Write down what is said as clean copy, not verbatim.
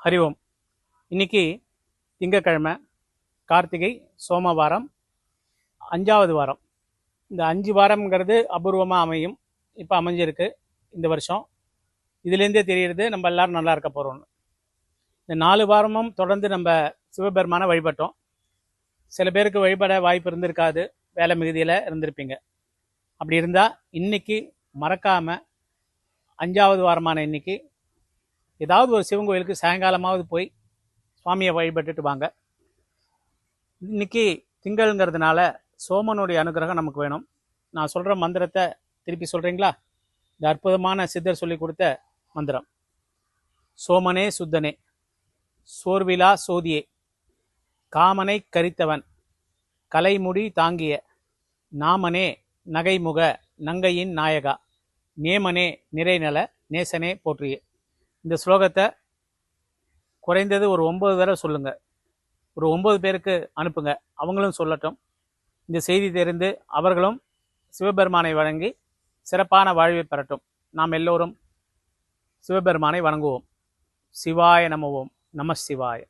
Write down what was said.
ஹரி ஓம். இன்னைக்கு திங்கக்கிழமை, கார்த்திகை சோமவாரம், 5வது வாரம். இந்த 5 வாரம்ங்கிறது அபூர்வமாக அமையும். இப்போ அமைஞ்சிருக்கு இந்த வருஷம். இதுலேருந்தே தெரியுறது நம்ம எல்லாரும் நல்லா இருக்க போகிறோம்னு. இந்த 4 வாரமும் தொடர்ந்து நம்ம சிவபெருமானை வழிபட்டோம். சில பேருக்கு வழிபட வாய்ப்பு இருந்திருக்காது, வேலை மிகுதியில் இருந்திருப்பீங்க. அப்படி இருந்தால் இன்னைக்கு மறக்காமல் 5வது வாரமான இன்னைக்கு ஏதாவது ஒரு சிவன் கோயிலுக்கு சாயங்காலமாவது போய் சுவாமியை வழிபட்டுட்டு வாங்க. இன்னைக்கு திங்கள்ங்கிறதுனால சோமனுடைய அனுகிரகம் நமக்கு வேணும். நான் சொல்கிற மந்திரத்தை திருப்பி சொல்கிறீங்களா? இந்த அற்புதமான சித்தர் சொல்லி கொடுத்த மந்திரம். சோமனே சுத்தனே, சோர்விலா சோதியே, காமனை கரித்தவன், கலைமுடி தாங்கிய, நாமனே நகைமுக நங்கையின் நாயகா, நேமனே நிறைநல நேசனே போற்றியே. இந்த ஸ்லோகத்தை குறைந்தது ஒரு 9 தடவை சொல்லுங்கள். ஒரு 9 பேருக்கு அனுப்புங்க, அவங்களும் சொல்லட்டும். இந்த செய்தி தெரிந்து அவர்களும் சிவபெருமானை வணங்கி சிறப்பான வாழ்வை பெறட்டும். நாம் எல்லோரும் சிவபெருமானை வணங்குவோம். சிவாய நமவோம். நம சிவாய.